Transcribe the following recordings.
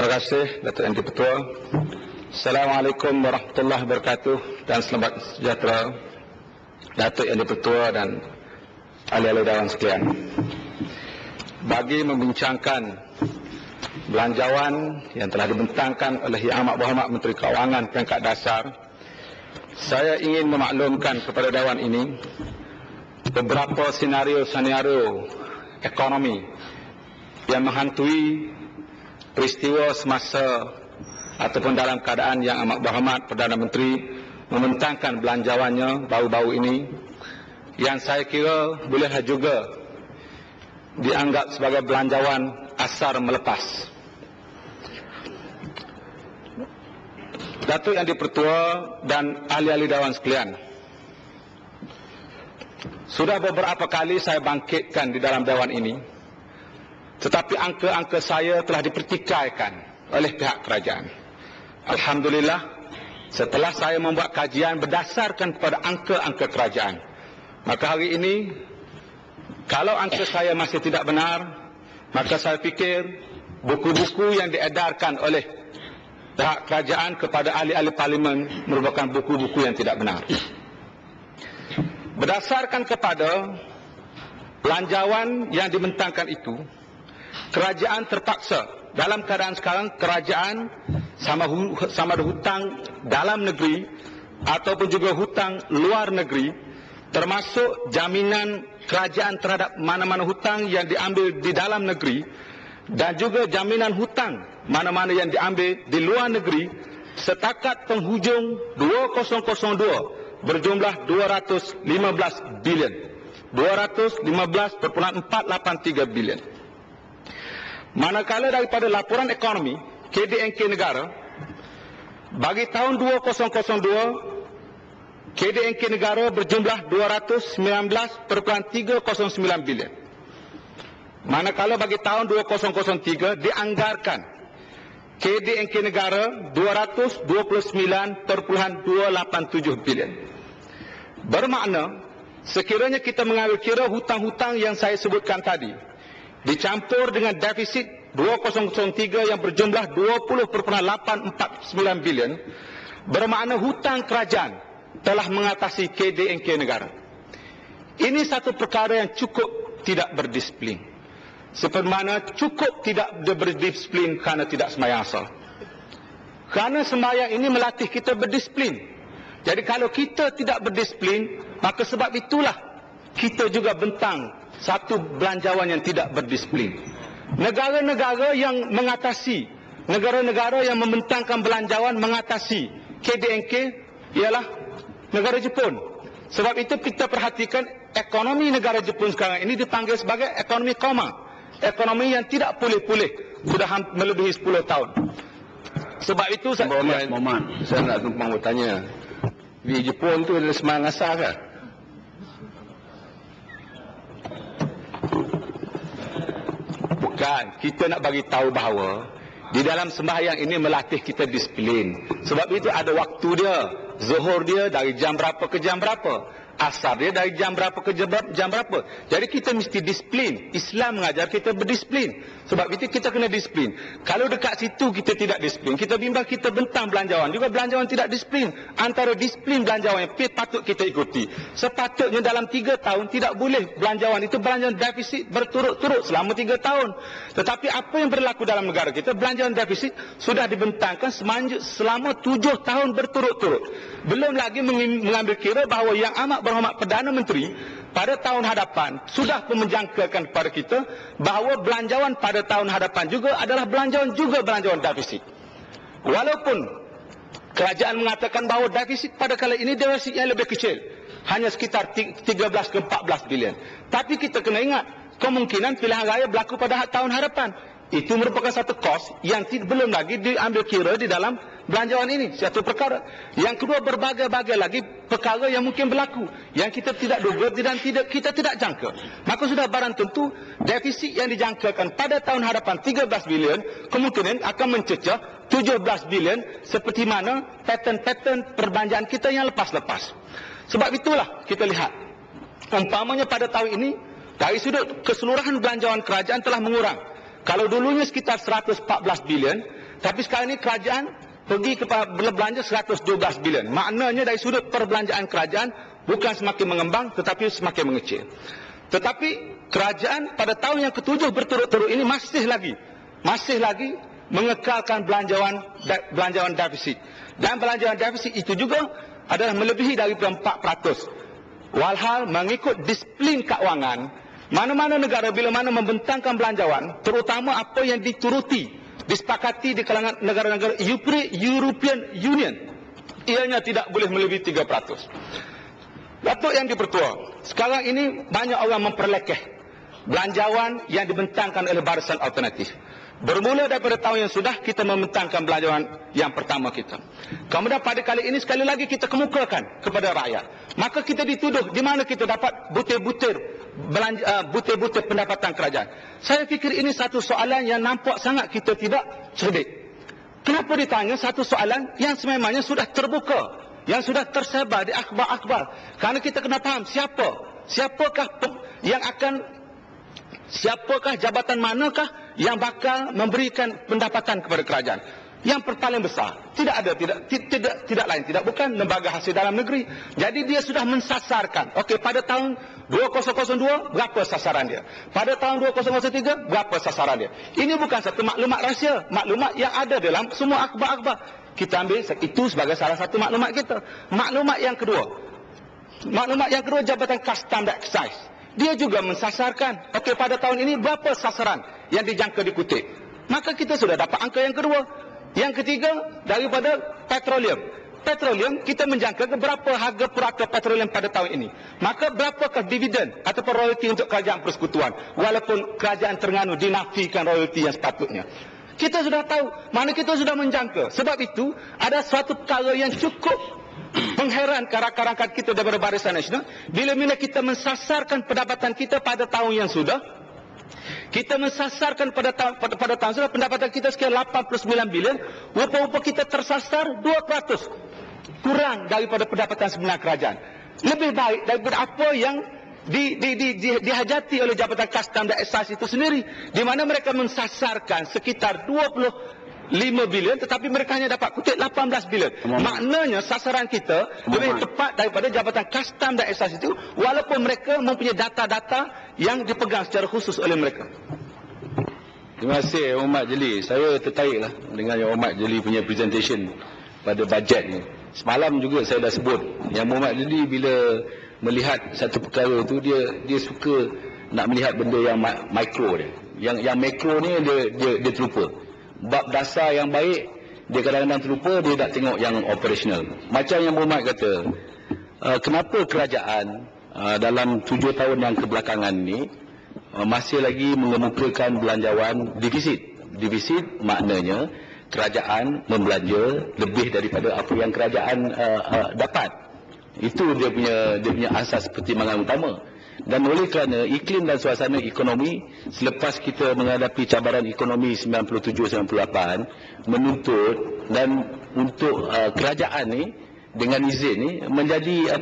Terima kasih Datuk Yang Di-Pertua. Assalamualaikum warahmatullahi wabarakatuh dan selamat sejahtera Datuk Yang Di-Pertua dan ahli-ahli Dewan sekalian. Bagi membincangkan belanjawan yang telah dibentangkan oleh Yang Amat Berhormat Menteri Kewangan Peringkat Dasar, saya ingin memaklumkan kepada Dewan ini beberapa senario-senario ekonomi yang menghantui peristiwa semasa ataupun dalam keadaan Yang Amat Berhormat Perdana Menteri membentangkan belanjawannya baru-baru ini, yang saya kira bolehlah juga dianggap sebagai belanjawan asar melepas. Datuk Yang Di-Pertua dan ahli-ahli Dewan sekalian, sudah beberapa kali saya bangkitkan di dalam Dewan ini, tetapi angka-angka saya telah dipertikaikan oleh pihak kerajaan. Alhamdulillah, setelah saya membuat kajian berdasarkan pada angka-angka kerajaan, maka hari ini kalau angka saya masih tidak benar, maka saya fikir buku-buku yang diedarkan oleh pihak kerajaan kepada ahli-ahli parlimen merupakan buku-buku yang tidak benar. Berdasarkan kepada belanjawan yang dibentangkan itu, kerajaan terpaksa, dalam keadaan sekarang kerajaan sama ada hutang dalam negeri ataupun juga hutang luar negeri, termasuk jaminan kerajaan terhadap mana-mana hutang yang diambil di dalam negeri dan juga jaminan hutang mana-mana yang diambil di luar negeri, setakat penghujung 2002 berjumlah 215 bilion, 215.483 bilion. Manakala daripada laporan ekonomi KDNK negara bagi tahun 2002, KDNK negara berjumlah 219.309 bilion. Manakala bagi tahun 2003 dianggarkan KDNK negara 229.287 bilion. Bermakna sekiranya kita mengambil kira hutang-hutang yang saya sebutkan tadi dicampur dengan defisit 2003 yang berjumlah 20.849 bilion, bermakna hutang kerajaan telah mengatasi KDNK negara. Ini satu perkara yang cukup tidak berdisiplin. Seperti mana cukup tidak berdisiplin kerana tidak sembahyang asal. Kerana sembahyang ini melatih kita berdisiplin. Jadi kalau kita tidak berdisiplin, maka sebab itulah kita juga bentang satu belanjawan yang tidak berdisiplin. Negara-negara yang mengatasi, negara-negara yang membentangkan belanjawan mengatasi KDNK ialah negara Jepun. Sebab itu kita perhatikan ekonomi negara Jepun sekarang ini dipanggil sebagai ekonomi koma. Ekonomi yang tidak pulih-pulih sudah melebihi 10 tahun. Sebab itu Mohon, saya nak tumpang bertanya. Di Jepun tu ada sembahyang asar ke? Bukan, kita nak bagi tahu bahawa di dalam sembahyang ini melatih kita disiplin. Sebab itu ada waktu dia. Zuhur dia dari jam berapa ke jam berapa, asar dia dari jam berapa ke jam berapa. Jadi kita mesti disiplin. Islam mengajar kita berdisiplin. Sebab itu kita kena disiplin. Kalau dekat situ kita tidak disiplin, kita bimbang kita bentang belanjawan. Juga belanjawan tidak disiplin. Antara disiplin belanjawan yang patut kita ikuti, sepatutnya dalam 3 tahun tidak boleh belanjawan itu belanjawan defisit berturut-turut selama 3 tahun. Tetapi apa yang berlaku dalam negara kita, belanjawan defisit sudah dibentangkan selama 7 tahun berturut-turut. Belum lagi mengambil kira bahawa Yang Amat Berhormat Perdana Menteri pada tahun hadapan sudah menjangkakan kepada kita bahawa belanjawan pada tahun hadapan juga adalah belanjawan defisit. Walaupun kerajaan mengatakan bahawa defisit pada kali ini defisit yang lebih kecil, hanya sekitar 13 ke 14 bilion. Tapi kita kena ingat, kemungkinan pilihan raya berlaku pada tahun hadapan. Itu merupakan satu kos yang belum lagi diambil kira di dalam belanjawan ini. Satu perkara. Yang kedua, berbagai-bagai lagi perkara yang mungkin berlaku, yang kita tidak duga dan kita tidak jangka. Maka sudah barang tentu defisit yang dijangkakan pada tahun hadapan 13 bilion kemungkinan akan mencecah 17 bilion seperti mana pattern perbelanjaan kita yang lepas-lepas. Sebab itulah kita lihat, umpamanya pada tahun ini dari sudut keseluruhan belanjawan kerajaan telah mengurang. Kalau dulunya sekitar 114 bilion, Tapi sekarang ini kerajaan pergi kepada belanja 112 bilion. Maknanya dari sudut perbelanjaan kerajaan bukan semakin mengembang tetapi semakin mengecil. Tetapi kerajaan pada tahun yang ke-7 berturut-turut ini masih lagi mengekalkan belanjawan defisit. Dan belanjawan defisit itu juga adalah melebihi daripada 4%. Walhal mengikut disiplin keuangan, mana-mana negara bila mana membentangkan belanjawan, terutama apa yang disepakati di kalangan negara-negara European Union, ianya tidak boleh melebihi 3%. Datuk Yang di-Pertua, sekarang ini banyak orang memperlekeh belanjawan yang dibentangkan oleh Barisan Alternatif. Bermula daripada tahun yang sudah kita membentangkan belanjawan yang pertama kita. Kemudian pada kali ini sekali lagi kita kemukakan kepada rakyat. Maka kita dituduh di mana kita dapat butir-butir pendapatan kerajaan. Saya fikir ini satu soalan yang nampak sangat kita tidak cerdik. Kenapa ditanya satu soalan yang sememangnya sudah terbuka, yang sudah tersebar di akhbar-akhbar? Kerana kita kena faham siapakah jabatan manakah yang bakal memberikan pendapatan kepada kerajaan. Yang paling besar tidak lain bukan lembaga hasil dalam negeri. Jadi dia sudah mensasarkan. Okey, pada tahun 2002 berapa sasaran dia? Pada tahun 2003 berapa sasaran dia? Ini bukan satu maklumat rahsia, maklumat yang ada dalam semua akhbar-akhbar. Kita ambil itu sebagai salah satu maklumat kita. Maklumat yang kedua Jabatan Custom dan Excise. Dia juga mensasarkan. Okey, pada tahun ini berapa sasaran yang dijangka dikutip? Maka kita sudah dapat angka yang kedua. Yang ketiga, daripada petroleum, kita menjangka berapa harga purata petroleum pada tahun ini. Maka berapakah dividen ataupun royalti untuk kerajaan persekutuan, walaupun kerajaan Terengganu dinafikan royalti yang sepatutnya. Kita sudah tahu, mana kita sudah menjangka. Sebab itu, ada suatu perkara yang cukup mengherankan rakan-rakan kita daripada Barisan Nasional, bila kita mensasarkan pendapatan kita pada tahun yang sudah, kita mensasarkan pada tahun sudah pendapatan kita sekitar 89 bilion, rupa-rupa kita tersasar 2% kurang daripada pendapatan sebenar kerajaan. Lebih baik daripada apa yang dihajati oleh Jabatan Custom dan Excise itu sendiri, di mana mereka mensasarkan sekitar 25 bilion tetapi mereka hanya dapat kutip 18 bilion. Maknanya sasaran kita lebih tepat daripada Jabatan Custom dan Excise itu, walaupun mereka mempunyai data-data yang dipegang secara khusus oleh mereka. Terima kasih Yang Hormat Jeli. Saya tertariklah dengan Yang Hormat Jeli punya presentation pada bajet ni. Semalam juga saya dah sebut, Yang Hormat Jeli bila melihat satu perkara tu, dia suka nak melihat benda yang mikro dia. Yang makro ni dia terlupa. Bab dasar yang baik dia kadang-kadang terlupa, dia tak tengok yang operational. Macam Yang Hormat kata, kenapa kerajaan dalam 7 tahun yang kebelakangan ni masih lagi mengemukakan belanjawan defisit. Defisit maknanya kerajaan membelanja lebih daripada apa yang kerajaan dapat. Itu dia punya asas pertimbangan utama. Dan oleh kerana iklim dan suasana ekonomi selepas kita menghadapi cabaran ekonomi 97-98 menuntut dan untuk kerajaan ni dengan izin ni menjadi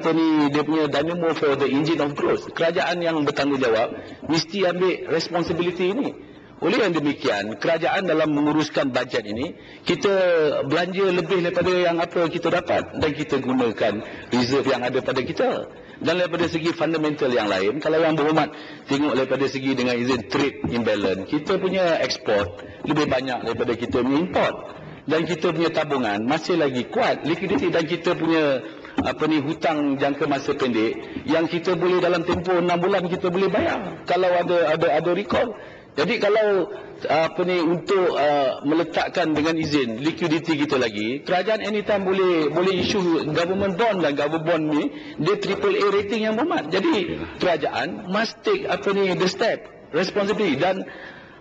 dia punya dynamo for the engine of growth. Kerajaan yang bertanggungjawab mesti ambil responsibility ini. Oleh yang demikian, kerajaan dalam menguruskan bajet ini, kita belanja lebih daripada yang apa kita dapat dan kita gunakan reserve yang ada pada kita. Dan daripada segi fundamental yang lain, kalau Yang Berhormat tengok daripada segi dengan izin trade imbalance, kita punya ekspor lebih banyak daripada kita punya import. Dan kita punya tabungan masih lagi kuat likuiditi, dan kita punya hutang jangka masa pendek yang kita boleh dalam tempoh 6 bulan kita boleh bayar kalau ada recall. Jadi kalau untuk meletakkan dengan izin likuiditi kita lagi, kerajaan anytime boleh issue government bond, dan government bond ni dia AAA rating Yang Berhormat. Jadi kerajaan must take the step responsibility, dan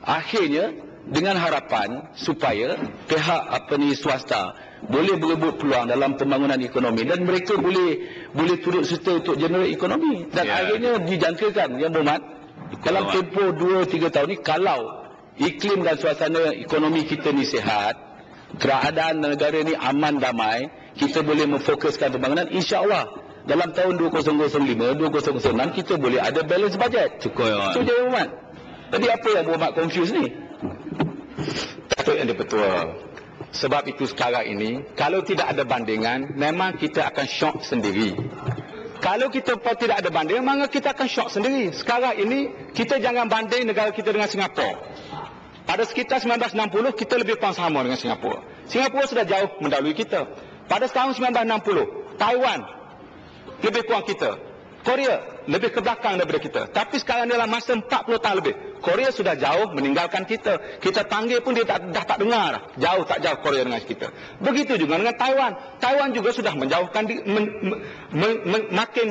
akhirnya dengan harapan supaya pihak swasta boleh berebut peluang dalam pembangunan ekonomi, dan mereka boleh turut serta untuk generate ekonomi. Dan akhirnya dijangkakan Yang Berhormat dalam tempoh 2-3 tahun ni, kalau iklim dan suasana ekonomi kita ni sihat, keadaan negara ni aman damai, kita boleh memfokuskan pembangunan, insya-Allah dalam tahun 2005-2006 kita boleh ada balance budget. Cukup ya. Itu je Yang Berhormat. Jadi apa Yang Berhormat confuse ni? Datuk Yang di-Pertua, Sebab itu sekarang ini, kalau tidak ada bandingan, memang kita akan syok sendiri. Kalau kita tidak ada bandingan, maka kita akan syok sendiri. Sekarang ini, kita jangan banding negara kita dengan Singapura. Pada sekitar 1960, kita lebih kurang sama dengan Singapura. Singapura sudah jauh mendahului kita. Pada tahun 1960, Taiwan lebih kurang kita. Korea lebih ke belakang daripada kita. Tapi sekarang dalam masa 40 tahun lebih, Korea sudah jauh meninggalkan kita. Kita panggil pun dia dah tak dengar. Jauh tak jauh Korea dengan kita. Begitu juga dengan Taiwan. Taiwan juga sudah menjauhkan, makin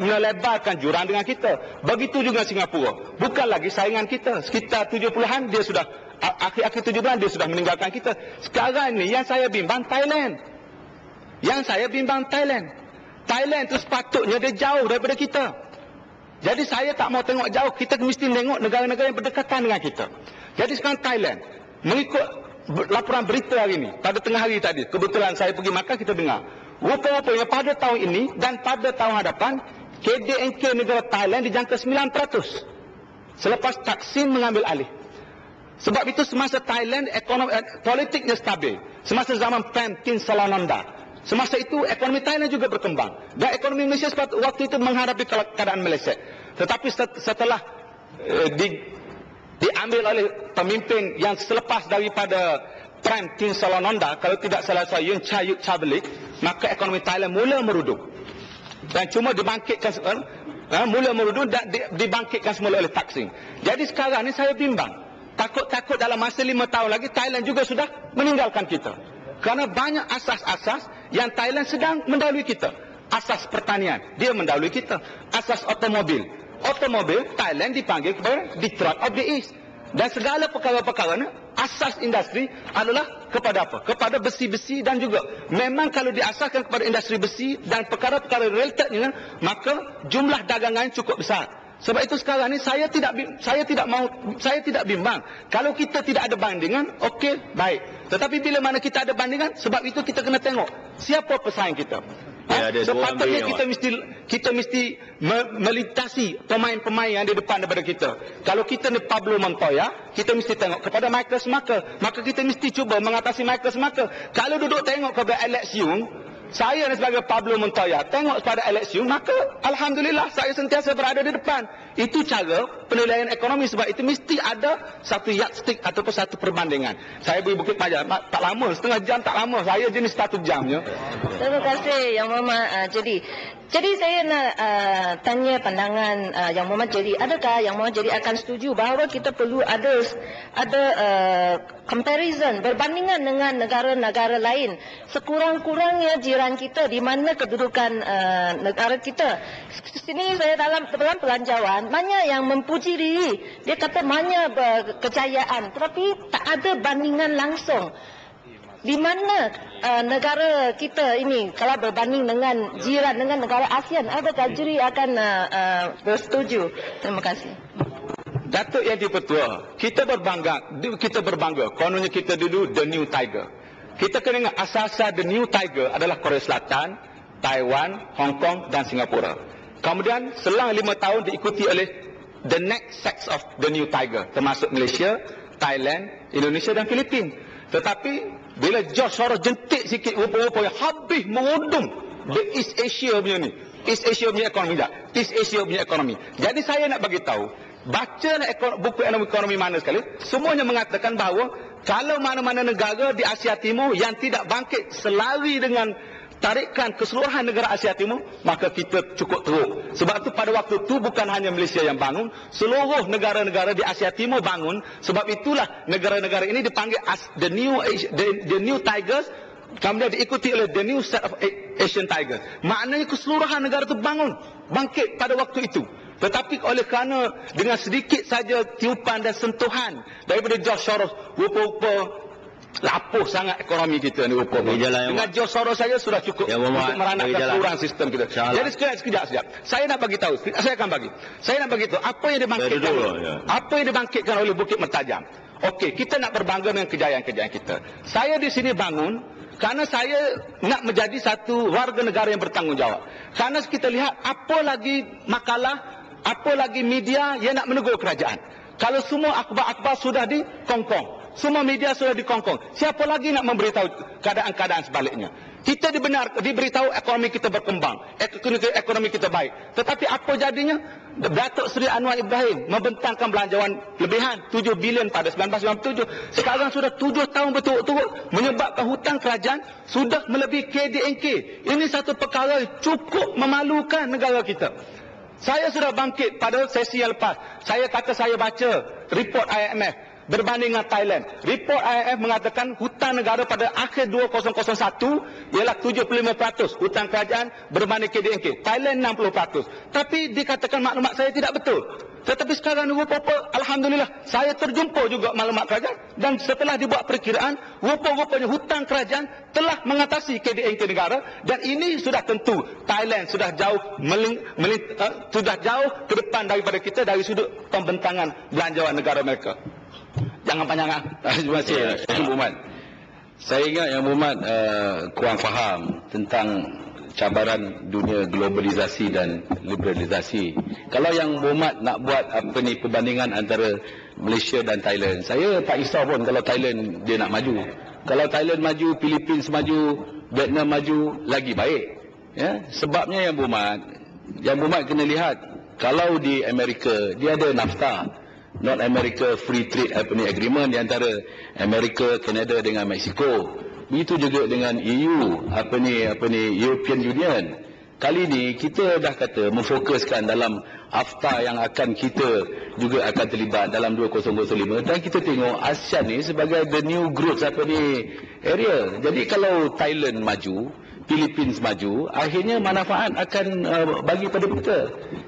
melebarkan jurang dengan kita. Begitu juga Singapura. Bukan lagi saingan kita. Sekitar 70-an dia sudah, akhir-akhir 70-an dia sudah meninggalkan kita. Sekarang ni yang saya bimbang Thailand. Thailand itu sepatutnya dia jauh daripada kita. Jadi saya tak mau tengok jauh. Kita mesti tengok negara-negara yang berdekatan dengan kita. Jadi sekarang Thailand, mengikut laporan berita hari ini, pada tengah hari tadi, kebetulan saya pergi makan, kita dengar. Rupa-rupanya pada tahun ini dan pada tahun hadapan, KDNK negara Thailand dijangka 9%. Selepas Thaksin mengambil alih. Sebab itu semasa Thailand, politiknya stabil. Semasa zaman Prem Tin Salananda. Semasa itu ekonomi Thailand juga berkembang. Dan ekonomi Malaysia waktu itu menghadapi keadaan meleset. Tetapi setelah diambil oleh pemimpin yang selepas daripada Prem Tin Salananda, kalau tidak salah saya Yun Cha Yuk Chabalik, maka ekonomi Thailand mula meruduk. Dan cuma dibangkitkan dibangkitkan semula oleh Thaksin. Jadi sekarang ni saya bimbang. Takut-takut dalam masa 5 tahun lagi Thailand juga sudah meninggalkan kita. Kerana banyak asas-asas yang Thailand sedang mendahului kita. Asas pertanian, dia mendahului kita. Asas otomobil, Thailand dipanggil kepada Detroit of the East. Dan segala perkara-perkara ni, asas industri adalah kepada apa? Kepada besi-besi dan juga. Memang kalau diasaskan kepada industri besi dan perkara-perkara relatednya, maka jumlah dagangan cukup besar. Sebab itu sekarang ni saya tidak bimbang. Kalau kita tidak ada bandingan, okey, baik. Tetapi bila mana kita ada bandingan, sebab itu kita kena tengok siapa pesaing kita. Sepatutnya kita mesti melintasi pemain-pemain yang di depan daripada kita. Kalau kita ni Pablo Montoya, kita mesti tengok kepada Michael Schumacher. Maka kita mesti cuba mengatasi Michael Schumacher. Kalau duduk tengok kepada Alex Yoong, saya sebagai Pablo Montoya tengok kepada Alex Yoong, maka Alhamdulillah saya sentiasa berada di depan. Itu cara penilaian ekonomi. Sebab itu mesti ada satu yardstick ataupun satu perbandingan. Saya pergi Bukit Panjang tak lama, setengah jam tak lama. Saya jenis 1 jamnya. Terima kasih Yang Mohamad Jadi saya nak tanya pandangan Yang Mohamad Jelly. Adakah Yang Mohamad Jelly akan setuju bahawa kita perlu ada comparison, berbandingan dengan negara-negara lain, sekurang-kurangnya jiran kita di mana kedudukan negara kita. Sini saya dalam pelanjauan banyak yang memuji diri. Dia kata banyak kejayaan, tetapi tak ada bandingan langsung. Di mana negara kita ini kalau berbanding dengan jiran, dengan negara ASEAN, adakah juri akan bersetuju? Terima kasih. Datuk Yang Dipertua, kita berbangga. Kononnya kita dulu the new tiger. Kita kena ingat asas-asas the new tiger adalah Korea Selatan, Taiwan, Hong Kong dan Singapura. Kemudian selang 5 tahun diikuti oleh the next set of the new tiger, termasuk Malaysia, Thailand, Indonesia dan Filipina. Tetapi bila George Soros jentik sikit rupa-rupanya habis merundung the East Asia punya ni. East Asia punya ekonomi tak? East Asia punya ekonomi. Jadi saya nak bagi tahu, bacalah buku ekonomi mana sekali, semuanya mengatakan bahawa kalau mana-mana negara di Asia Timur yang tidak bangkit selari dengan tarikan keseluruhan negara Asia Timur, maka kita cukup teruk. Sebab itu pada waktu itu bukan hanya Malaysia yang bangun, seluruh negara-negara di Asia Timur bangun. Sebab itulah negara-negara ini dipanggil the new tigers, kemudian diikuti oleh the new set of Asian tigers. Maknanya keseluruhan negara itu bangun, bangkit pada waktu itu. Tetapi oleh kerana dengan sedikit saja tiupan dan sentuhan daripada George Soros, rupa-rupa lapuh sangat ekonomi kita ni rupanya. Dengan George Soros saja sudah cukup untuk meranakkan keseluruhan sistem kita. Jadi sekejap. Saya nak bagi tahu, saya nak bagi tahu apa yang dibangkitkan oleh Bukit Mertajam. Okey, kita nak berbangga dengan kejayaan-kejayaan kita. Saya di sini bangun kerana saya nak menjadi satu warga negara yang bertanggungjawab. Kerana kita lihat apa lagi makalah, apa lagi media yang nak menegur kerajaan. Kalau semua akhbar-akhbar sudah dikongkong, semua media sudah dikongkong. Siapa lagi nak memberitahu keadaan-keadaan sebaliknya? Kita diberitahu ekonomi kita berkembang, ekonomi kita baik. Tetapi apa jadinya? Datuk Seri Anwar Ibrahim membentangkan belanjawan lebihan 7 bilion pada 1997. Sekarang sudah 7 tahun berturut-turut menyebabkan hutang kerajaan sudah melebihi KDNK. Ini satu perkara yang cukup memalukan negara kita. Saya sudah bangkit pada sesi yang lepas. Saya kata saya baca report IMF berbanding dengan Thailand. Report IMF mengatakan hutang negara pada akhir 2001 ialah 75% hutang kerajaan berbanding KDNK. Thailand 60%. Tapi dikatakan maklumat saya tidak betul. Tetapi sekarang rupa-rupa, alhamdulillah, saya terjumpa juga maklumat kerajaan dan setelah dibuat perkiraan, rupa-rupanya hutang kerajaan telah mengatasi KDNK negara dan ini sudah tentu Thailand sudah jauh sudah jauh ke depan daripada kita dari sudut pembentangan belanjawan negara mereka. Jangan panjang. Terima kasih Yang Berhormat. Saya ingat Yang Berhormat kurang faham tentang cabaran dunia globalisasi dan liberalisasi. Kalau Yang Berhormat nak buat perbandingan antara Malaysia dan Thailand, saya tak risau pun kalau Thailand dia nak maju. Kalau Thailand maju, Philippines maju, Vietnam maju, lagi baik. Ya, sebabnya Yang Berhormat kena lihat, kalau di Amerika dia ada NAFTA, North America Free Trade Agreement di antara Amerika, Kanada dengan Mexico. Begitu juga dengan EU, European Union. Kali ini kita dah kata memfokuskan dalam AFTA yang akan kita juga akan terlibat dalam 2005 dan kita tengok ASEAN ni sebagai the new growth area. Jadi kalau Thailand maju, Philippines maju, akhirnya manfaat akan bagi pada kita.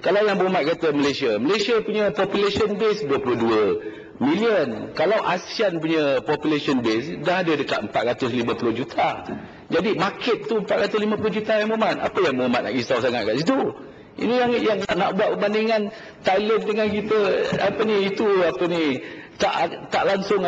Kalau Yang Berhormat kata Malaysia punya population base 22 million. Kalau ASEAN punya population base dah ada dekat 450 juta. Jadi market tu 450 juta Yang Berhormat. Apa Yang Berhormat nak risau sangat kat situ? Ini yang nak buat perbandingan Thailand dengan kita tak langsung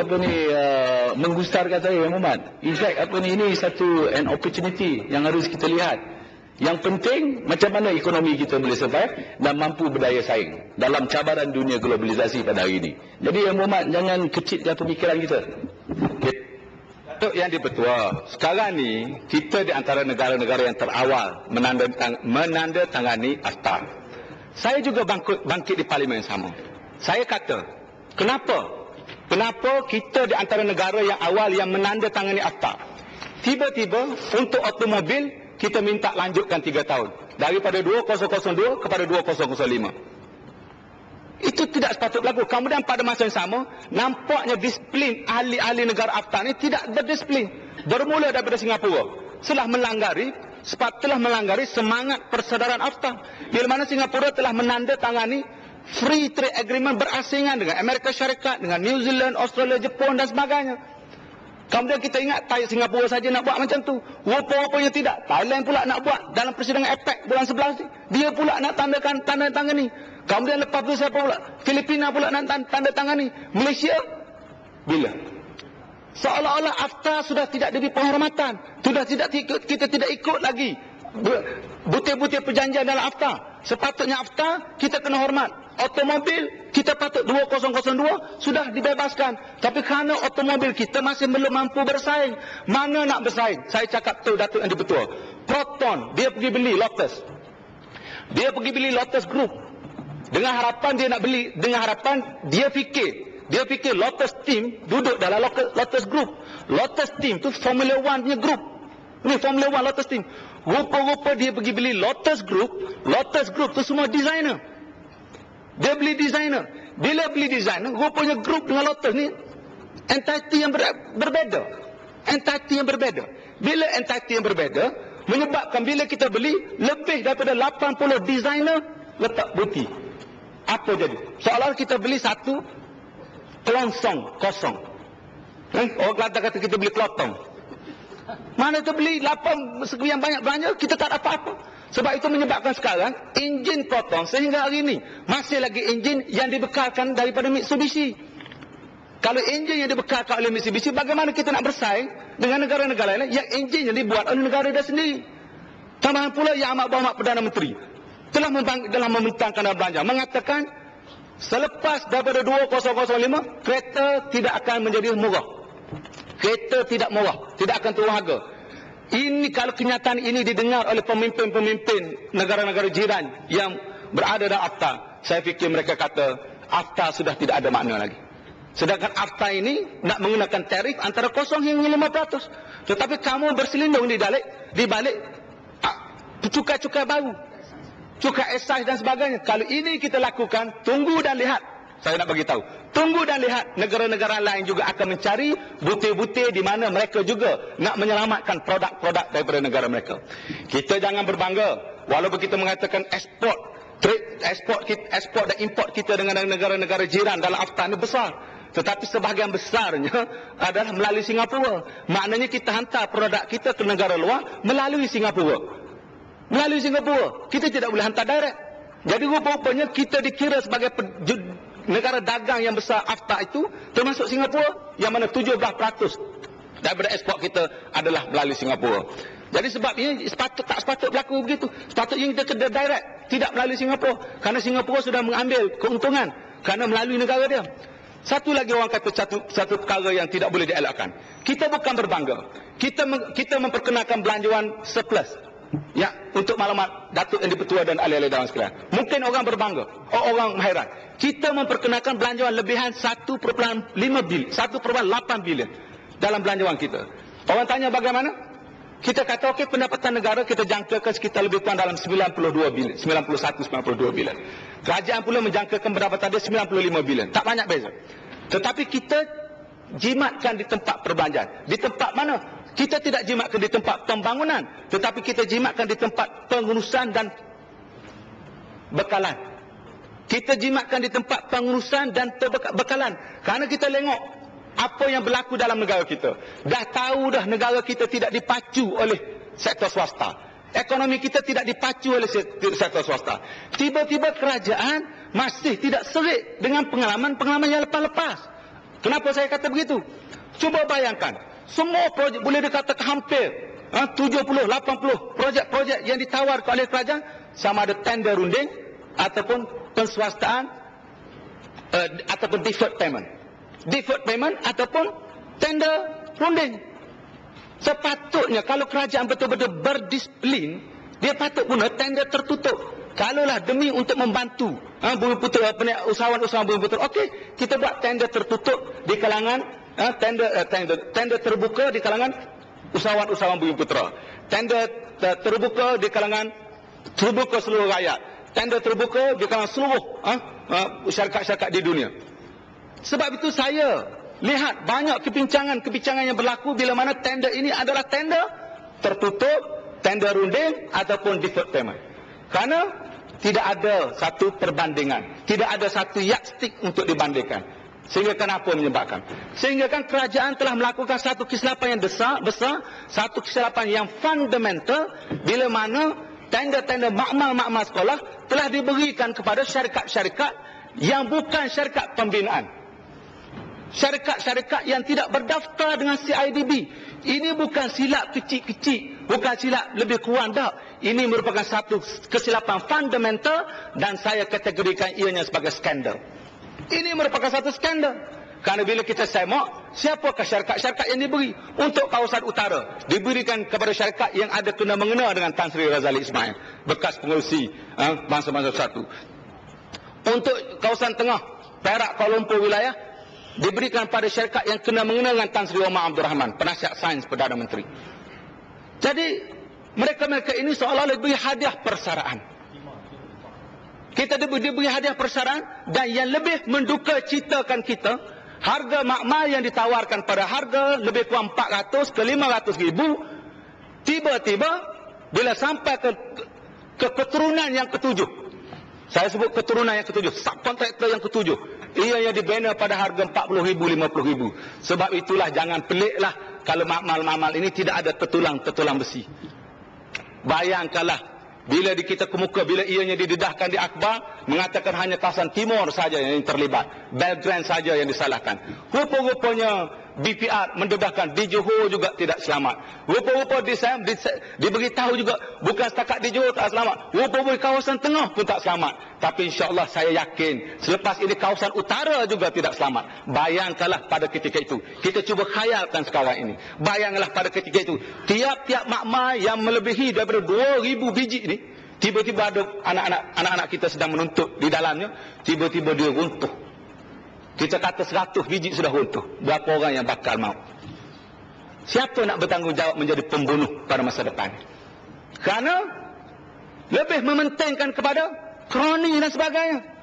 menggustarkan saya Yang Berhormat. In fact ini satu an opportunity yang harus kita lihat. Yang penting macam mana ekonomi kita boleh survive dan mampu berdaya saing dalam cabaran dunia globalisasi pada hari ini. Jadi Yang Berhormat jangan kecilkan pemikiran kita. Datuk Yang di-Pertua, sekarang ni kita di antara negara-negara yang terawal menandatangani AFTA. Saya juga bangkit di parlimen yang sama. Saya kata, Kenapa kita di antara negara yang awal yang menandatangani AFTA? Tiba-tiba untuk automobil kita minta lanjutkan 3 tahun. Daripada 2002 kepada 2005. Itu tidak sepatut berlaku. Kemudian pada masa yang sama, nampaknya disiplin ahli-ahli negara AFTA ini tidak berdisiplin. Bermula daripada Singapura. Telah melanggar semangat persaudaraan AFTA. Bila mana Singapura telah menandatangani Free Trade Agreement berasingan dengan Amerika Syarikat, dengan New Zealand, Australia, Jepun dan sebagainya. Kemudian kita ingat Singapura saja nak buat macam tu. Rupa-rupanya tidak. Thailand pula nak buat dalam persidangan APEC bulan 11 ni. Dia pula nak tanda tangan ni. Kemudian lepas tu siapa pula? Filipina pula nak tanda tangan ni. Malaysia bila? Seolah-olah AFTA sudah tidak diberi penghormatan. Kita tidak ikut lagi butir-butir perjanjian dalam AFTA. Sepatutnya AFTA kita kena hormat. Automobil kita patut 2002 sudah dibebaskan. Tapi kerana automobil kita masih belum mampu bersaing. Mana nak bersaing? Saya cakap tu Datuk Yang di-Pertua. Proton dia pergi beli Lotus. Dia pergi beli Lotus Group. Dengan harapan dia nak beli, dengan harapan dia fikir Lotus Team duduk dalam Lotus Group. Lotus Team tu Formula 1 punya group. Ini Formula 1 Lotus Team. Rupa-rupa dia pergi beli Lotus Group. Lotus Group tu semua designer. Dia beli designer. Bila beli designer, rupanya grup dengan Lotus ni entity yang berbeza. Entity yang berbeza. Bila entity yang berbeza, menyebabkan bila kita beli lebih daripada 80 designer letak buti. Apa jadi? Seolah kita beli satu kelontong kosong. Orang kata kita beli kelotong. Mana kita beli 8 sekian banyak belanja, kita tak ada apa-apa. Sebab itu menyebabkan sekarang enjin Proton sehingga hari ini masih lagi enjin yang dibekalkan daripada Mitsubishi. Kalau enjin yang dibekalkan oleh Mitsubishi, bagaimana kita nak bersaing dengan negara-negara lain yang enjin yang dibuat oleh negara dia sendiri? Tambahan pula Yang Amat Berhormat Perdana Menteri telah membentangkan dalam belanja mengatakan selepas daripada 2005 kereta tidak akan menjadi murah. Kereta tidak murah, tidak akan turun harga. Ini kalau kenyataan ini didengar oleh pemimpin-pemimpin negara-negara jiran yang berada dalam AFTA, saya fikir mereka kata AFTA sudah tidak ada makna lagi. Sedangkan AFTA ini nak menggunakan tarif antara 0 hingga 5%. Tetapi kamu berselindung di balik cukai-cukai baru, cukai excise dan sebagainya. Kalau ini kita lakukan, tunggu dan lihat. Saya nak bagi tahu, tunggu dan lihat negara-negara lain juga akan mencari butir-butir di mana mereka juga nak menyelamatkan produk-produk daripada negara mereka. Kita jangan berbangga walaupun kita mengatakan ekspor dan import kita dengan negara-negara jiran dalam AFTA ini besar. Tetapi sebahagian besarnya adalah melalui Singapura. Maknanya kita hantar produk kita ke negara luar melalui Singapura. Melalui Singapura. Kita tidak boleh hantar direct. Jadi rupanya kita dikira sebagai negara dagang yang besar AFTA itu, termasuk Singapura, yang mana 17% daripada ekspor kita adalah melalui Singapura. Jadi sebab ini tak sepatut berlaku begitu. Sepatutnya kita kena direct, tidak melalui Singapura. Kerana Singapura sudah mengambil keuntungan kerana melalui negara dia. Satu lagi orang kata satu perkara yang tidak boleh dielakkan. Kita bukan berbangga. Kita memperkenalkan belanjawan surplus. Ya, untuk maklumat Datuk Yang di-Pertua dan ahli-ahli dewan sekalian. Mungkin orang berbangga, orang hairan. Kita memperkenalkan belanjawan lebihan 1.8 bilion dalam belanjawan kita. Orang tanya bagaimana? Kita kata okey, pendapatan negara kita jangkakan sekitar lebih kurang dalam 92 bilion, 91-92 bilion. Kerajaan pula menjangkakan pendapatan dia 95 bilion. Tak banyak beza. Tetapi kita jimatkan di tempat perbelanjaan. Di tempat mana? Kita tidak jimatkan di tempat pembangunan, tetapi kita jimatkan di tempat pengurusan dan bekalan. Kita jimatkan di tempat pengurusan dan bekalan. Kerana kita tengok apa yang berlaku dalam negara kita. Dah tahu dah negara kita tidak dipacu oleh sektor swasta. Ekonomi kita tidak dipacu oleh sektor swasta. Tiba-tiba kerajaan masih tidak serik dengan pengalaman-pengalaman yang lepas-lepas. Kenapa saya kata begitu? Cuba bayangkan. Semua projek boleh dikatakan hampir 70-80 projek-projek yang ditawarkan oleh kerajaan, sama ada tender runding ataupun penswastaan ataupun deferred payment. Deferred payment ataupun tender runding. Sepatutnya kalau kerajaan betul-betul berdisiplin, dia patut guna tender tertutup. Kalaulah demi untuk membantu Bumiputera, usahawan-usahawan Bumiputera, okey, kita buat tender tertutup di kalangan tender terbuka di kalangan usahawan-usahawan Bumiputera. Tender terbuka di kalangan terbuka seluruh rakyat. Tender terbuka di kalangan seluruh syarikat-syarikat di dunia. Sebab itu saya lihat banyak kebincangan yang berlaku bila mana tender ini adalah tender tertutup, tender runding ataupun deferred payment. Kerana tidak ada satu perbandingan, tidak ada satu yardstick untuk dibandingkan. Sehingga kenapa menyebabkan? Sehingga kan kerajaan telah melakukan satu kesilapan yang besar, satu kesilapan yang fundamental bila mana tender-tender makmal-makmal sekolah telah diberikan kepada syarikat-syarikat yang bukan syarikat pembinaan. Syarikat-syarikat yang tidak berdaftar dengan CIDB. Ini bukan silap kecil-kecil, bukan silap lebih kurang dah. Ini merupakan satu kesilapan fundamental dan saya kategorikan ianya sebagai skandal. Ini merupakan satu skandal. Kerana bila kita semak, siapakah syarikat-syarikat yang diberi? Untuk kawasan utara, diberikan kepada syarikat yang ada kena-mengena dengan Tan Sri Razali Ismail, bekas pengerusi bangsa-bangsa Bersatu. Untuk kawasan tengah, Perak, Kuala Lumpur wilayah, diberikan pada syarikat yang kena-mengena dengan Tan Sri Omar Abdul Rahman, penasihat sains Perdana Menteri. Jadi, mereka-mereka ini seolah-olah diberi hadiah persaraan. Kita diberi hadiah persaraan dan yang lebih menduka citakan kita, harga makmal yang ditawarkan pada harga lebih kurang 400 ke 500 ribu, tiba-tiba bila sampai ke keturunan yang ketujuh, saya sebut keturunan yang ketujuh, subkontraktor yang ketujuh, ia yang dibina pada harga 40 ribu, 50 ribu. Sebab itulah jangan peliklah kalau makmal-makmal ini tidak ada tetulang besi. Bayangkanlah bila kita kemuka, bila ianya didedahkan di akhbar, mengatakan hanya kawasan timur saja yang terlibat, Belgrade saja yang disalahkan. Rupa-rupanya BPR mendedahkan, di Johor juga tidak selamat. Rupa-rupa diberitahu juga bukan setakat di Johor tak selamat, rupa-rupa di kawasan tengah pun tak selamat. Tapi insya-Allah saya yakin selepas ini kawasan utara juga tidak selamat. Bayangkanlah pada ketika itu, kita cuba khayalkan sekarang ini, bayangkanlah pada ketika itu, tiap-tiap makmah yang melebihi daripada 2,000 biji ini, tiba-tiba ada anak-anak kita sedang menuntut di dalamnya, tiba-tiba dia runtuh. Kita kata 100 biji sudah runtuh. Berapa orang yang bakal maut? Siapa nak bertanggungjawab menjadi pembunuh pada masa depan? Kerana lebih mementingkan kepada kroni dan sebagainya.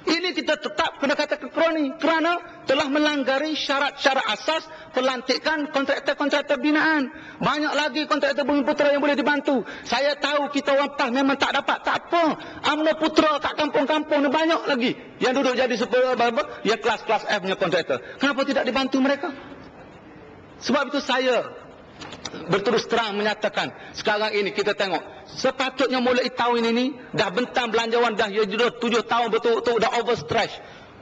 Ini kita tetap kena katakan kroni kerana telah melanggari syarat-syarat asas pelantikan kontraktor-kontraktor binaan. Banyak lagi kontraktor Bumi Putera yang boleh dibantu. Saya tahu kita orang PAS memang tak dapat. Tak apa. UMNO Putera kat kampung-kampung ni banyak lagi yang duduk jadi super yang kelas-kelas F punya kontraktor. Kenapa tidak dibantu mereka? Sebab itu saya berterus terang menyatakan, sekarang ini kita tengok, sepatutnya mulai tahun ini dah bentang belanjawan, dah 7 tahun betul-betul dah overstretch.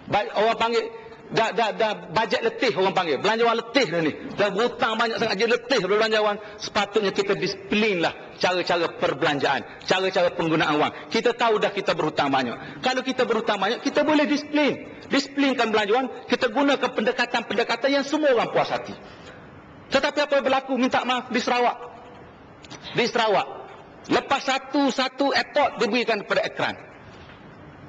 Orang panggil dah bajet letih, orang panggil belanjawan letih dah ni, dah berhutang banyak sangat, jadi letih belanjawan. Sepatutnya kita disiplinlah cara-cara perbelanjaan, cara-cara penggunaan wang. Kita tahu dah kita berhutang banyak. Kalau kita berhutang banyak, kita boleh disiplinkan belanjawan. Kita gunakan pendekatan-pendekatan yang semua orang puas hati. Tetapi apa yang berlaku, minta maaf, di Sarawak. Di Sarawak, lepas satu airport diberikan kepada Ekran.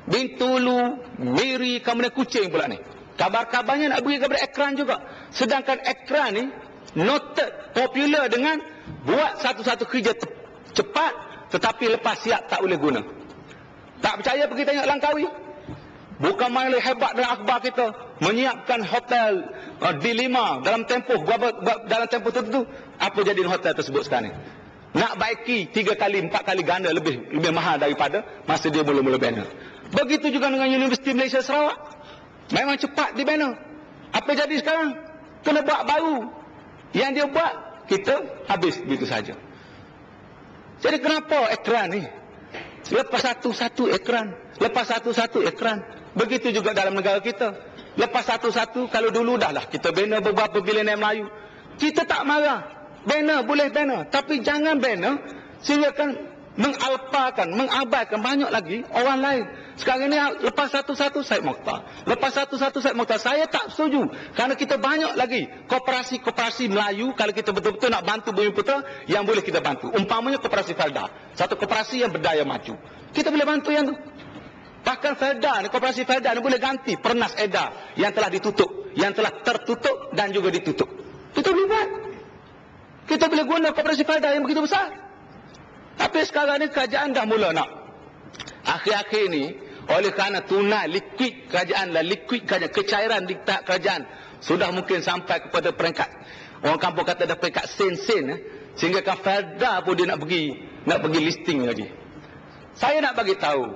Bintulu, Miri, kemudian Kuching pula ni. Kabar-kabarnya nak beri kepada Ekran juga. Sedangkan Ekran ni noted, popular dengan buat satu-satu kerja cepat, tetapi lepas siap tak boleh guna. Tak percaya pergi tengok Langkawi. Bukan main hebat dalam akhbar kita menyiapkan hotel D5 dalam tempoh tertentu. Apa jadi hotel tersebut sekarang ni? Nak baiki 3 kali 4 kali ganda lebih mahal daripada masa dia mula-mula bina. Begitu juga dengan Universiti Malaysia Sarawak. Memang cepat dibina. Apa jadi sekarang? Kena buat baru. Yang dia buat, kita habis begitu saja. Jadi kenapa Ekran ni? Lepas satu-satu Ekran. Lepas satu-satu Ekran. Begitu juga dalam negara kita. Lepas satu-satu, kalau dulu dah lah kita bina beberapa billionaire Melayu. Kita tak marah. Bina, boleh bina. Tapi jangan bina sehingga kan mengalpakan, mengabaikan banyak lagi orang lain. Sekarang ini lepas satu-satu Syed Mokhtar. Lepas satu-satu Syed Mokhtar. Saya tak setuju. Kerana kita banyak lagi koperasi-koperasi Melayu, kalau kita betul-betul nak bantu Bumi Putera, yang boleh kita bantu. Umpamanya koperasi Felda. Satu koperasi yang berdaya maju. Kita boleh bantu yang tu. Bahkan Felda ni, koperasi Felda ni boleh ganti Pernas Edar yang telah ditutup, yang telah tertutup dan juga ditutup. Kita boleh buat. Kita boleh guna koperasi Felda yang begitu besar. Tapi sekarang ni kerajaan dah mula nak. Akhir-akhir ni, oleh kerana tunai liquid kerajaan, kecairan di tahap kerajaan sudah mungkin sampai kepada peringkat, orang kampung kata dah peringkat sen-sen, sehingga kan Felda pun dia nak pergi listing lagi. Saya nak bagi tahu,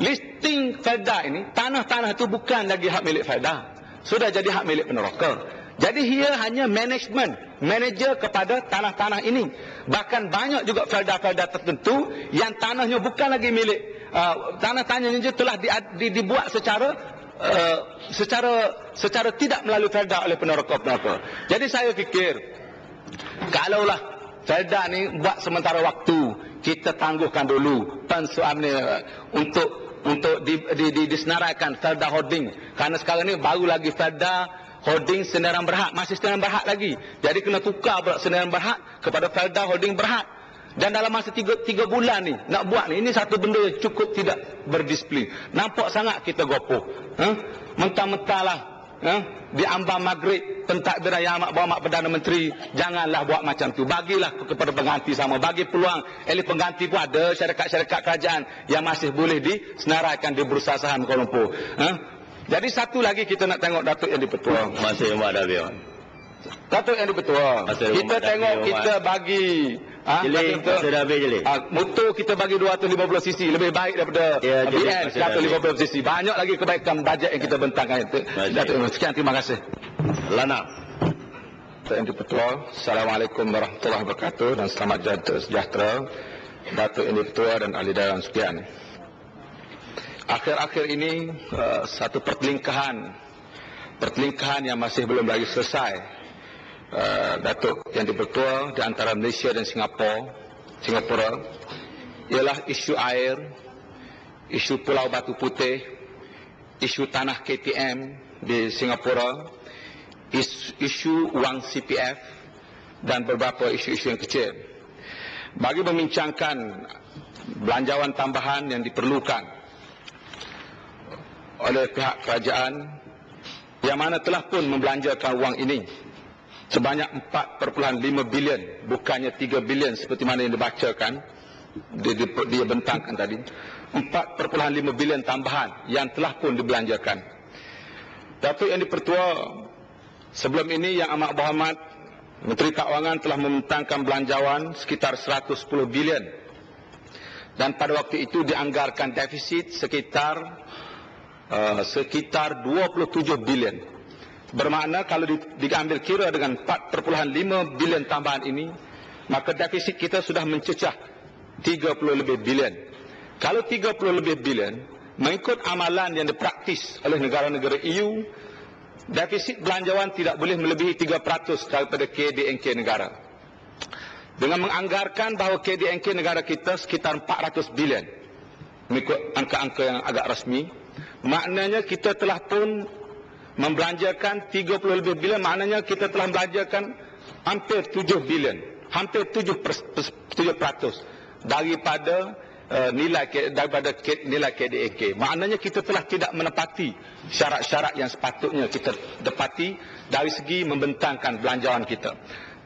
listing Felda ini, tanah-tanah itu bukan lagi hak milik Felda. Sudah jadi hak milik peneroka. Jadi ia hanya manager kepada tanah-tanah ini. Bahkan banyak juga Felda-Felda tertentu yang tanahnya bukan lagi milik, tanah-tanahnya telah dibuat secara tidak melalui Felda oleh peneroka-peneroka. Jadi saya fikir, kalaulah Felda ni buat sementara waktu, kita tangguhkan dulu pensuamnya untuk disenaraikan Felda Holding. Kerana sekarang ni baru lagi Felda Holding Senaran Berhad, masih Senaran Berhad lagi. Jadi kena tukar pula Senaran Berhad kepada Felda Holding Berhad. Dan dalam masa 3 bulan ni nak buat ni, ini satu benda yang cukup tidak berdisiplin. Nampak sangat kita gopoh. Mentah-mentah lah. Di ambang maghrib pentadbiran yang amat berhormat Perdana Menteri, janganlah buat macam tu. Bagilah kepada pengganti sama, bagi peluang. Elit pengganti pun ada syarikat-syarikat kerajaan yang masih boleh disenaraikan di Bursa Saham Kuala Lumpur. Jadi satu lagi kita nak tengok Datuk Yang di-Pertua. Masih Mak Davion. Datuk Yang di-Pertua. Kita tengok kita bagi motor kita bagi 250 cc lebih baik daripada BN 150 cc. Banyak lagi kebaikan bajet yang kita bentangkan. Datuk, sekian, terima kasih. Lana. Datuk Yang di-Pertua, Assalamualaikum warahmatullahi wabarakatuh dan selamat sejahtera Datuk Yang di-Pertua dan ahli dewan sekalian. Akhir-akhir ini satu pertelingkahan pertelingkahan yang masih belum lagi selesai, Datuk Yang di-Pertua di antara Malaysia dan Singapura ialah isu air, isu Pulau Batu Putih, isu tanah KTM di Singapura, isu wang CPF dan beberapa isu-isu yang kecil. Bagi membincangkan belanjawan tambahan yang diperlukan oleh pihak kerajaan yang mana telah pun membelanjakan wang ini sebanyak 4.5 bilion, bukannya 3 bilion seperti mana yang dibacakan, dia bentangkan tadi. 4.5 bilion tambahan yang telah pun dibelanjakan. Datuk Yang di-Pertua, sebelum ini Yang Amat Berhormat Menteri Keuangan telah membentangkan belanjawan sekitar 110 bilion. Dan pada waktu itu dianggarkan defisit sekitar 27 bilion. Bermakna kalau diambil kira dengan 4.5 bilion tambahan ini, maka defisit kita sudah mencecah 30 lebih bilion. Kalau 30 lebih bilion, mengikut amalan yang dipraktis oleh negara-negara EU, defisit belanjawan tidak boleh melebihi 3% daripada KDNK negara. Dengan menganggarkan bahawa KDNK negara kita sekitar 400 bilion, mengikut angka-angka yang agak rasmi, maknanya kita telah pun membelanjakan 30 lebih bilion, maknanya kita telah membelanjakan hampir 7 bilion, hampir 7% daripada nilai KDNK. Maknanya kita telah tidak menepati syarat-syarat yang sepatutnya kita tepati dari segi membentangkan belanjawan kita.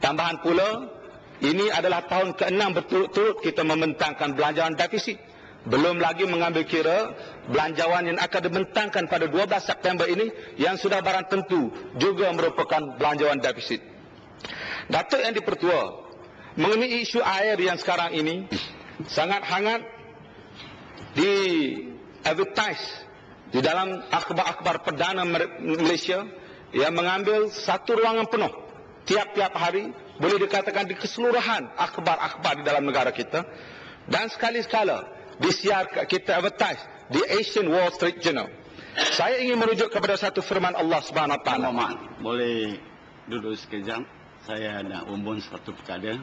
Tambahan pula, ini adalah tahun ke-6 berturut-turut kita membentangkan belanjawan defisit. Belum lagi mengambil kira belanjawan yang akan dibentangkan pada 12 September ini yang sudah barang tentu juga merupakan belanjawan defisit. Datuk Yang di-Pertua, mengenai isu air yang sekarang ini sangat hangat di advertise di dalam akhbar-akhbar perdana Malaysia yang mengambil satu ruangan penuh tiap-tiap hari, boleh dikatakan di keseluruhan akhbar-akhbar di dalam negara kita, dan sekali-sekala disiarkan, kita advertise di Asian Wall Street Journal. Saya ingin merujuk kepada satu firman Allah Subhanahu Wa Taala. Boleh duduk sekejap, saya nak umbun satu perkara.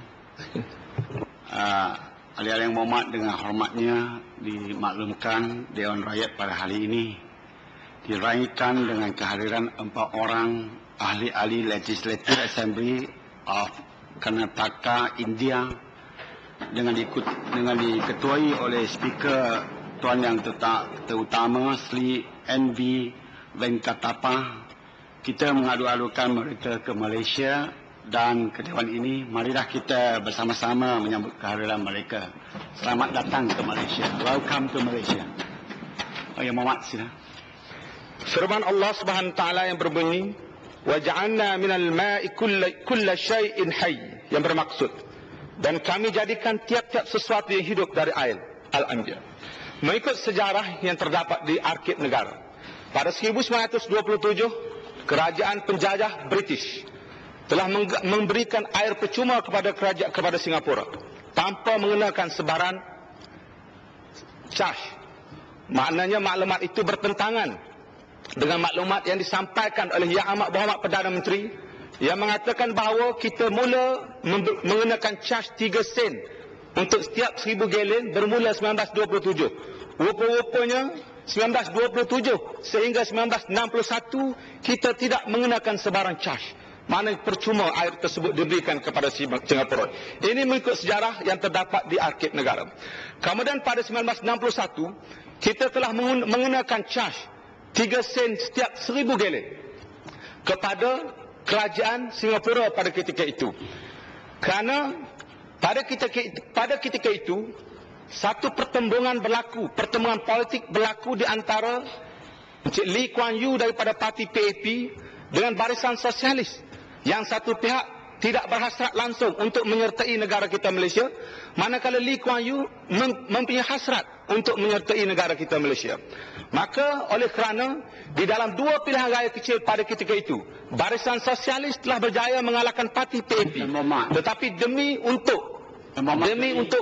Ahli-ahli yang berhormat, dengan hormatnya dimaklumkan Dewan Rakyat pada hari ini diraikan dengan kehadiran 4 orang ahli-ahli Legislative Assembly of Karnataka, India, dengan diketuai oleh Speaker Tuan Yang Terutama Sri N.V. Venkatappa. Kita mengadu-adukan mereka ke Malaysia dan ke Dewan ini. Marilah kita bersama-sama menyambut kehadiran mereka. Selamat datang ke Malaysia. Welcome to Malaysia. Yang Muhammad, sila. Firman Allah Subhanahu Taala yang berbunyi, "Waja'alna minal ma'i kulla syai'in hayy", yang bermaksud, dan kami jadikan tiap-tiap sesuatu yang hidup dari air. Al-Anbiya. Mengikut sejarah yang terdapat di Arkib Negara, pada 1927 kerajaan penjajah British telah memberikan air percuma kepada Singapura tanpa mengenakan sebaran charge. Maknanya maklumat itu bertentangan dengan maklumat yang disampaikan oleh Yang Amat Berhormat Perdana Menteri yang mengatakan bahawa kita mula mengenakan charge 3 sen untuk setiap 1000 galen bermula 1927. Rupa-rupanya 1927 sehingga 1961 kita tidak mengenakan sebarang charge. Maknanya percuma air tersebut diberikan kepada Singapura. Ini mengikut sejarah yang terdapat di Arkib Negara. Kemudian pada 1961 kita telah mengenakan charge 3 sen setiap 1000 galen kepada kerajaan Singapura pada ketika itu. Kerana pada ketika itu satu pertembungan politik berlaku di antara Encik Lee Kuan Yew daripada parti PAP dengan Barisan Sosialis. Yang satu pihak tidak berhasrat langsung untuk menyertai negara kita Malaysia, manakala Lee Kuan Yew mempunyai hasrat untuk menyertai negara kita Malaysia. Maka oleh kerana di dalam 2 pilihan raya kecil pada ketika itu, Barisan Sosialis telah berjaya mengalahkan parti PAP. Tetapi demi untuk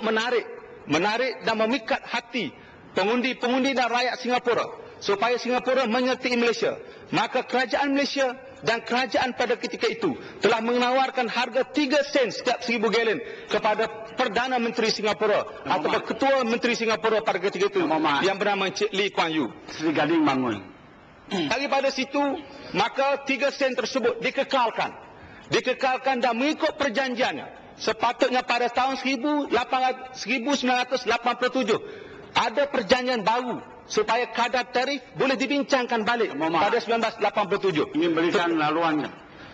menarik dan memikat hati pengundi-pengundi dan rakyat Singapura supaya Singapura menyertai Malaysia. Maka kerajaan Malaysia dan kerajaan pada ketika itu telah menawarkan harga 3 sen setiap 1000 galen kepada Perdana Menteri Singapura atau Ketua Menteri Singapura pada ketika itu yang bernama Encik Lee Kuan Yew. Sri Gading bangun. Daripada situ, maka 3 sen tersebut dikekalkan dan mengikut perjanjiannya. Sepatutnya pada tahun 1987 ada perjanjian baru supaya kadar tarif boleh dibincangkan balik pada 1987. Ingin berikan laluan.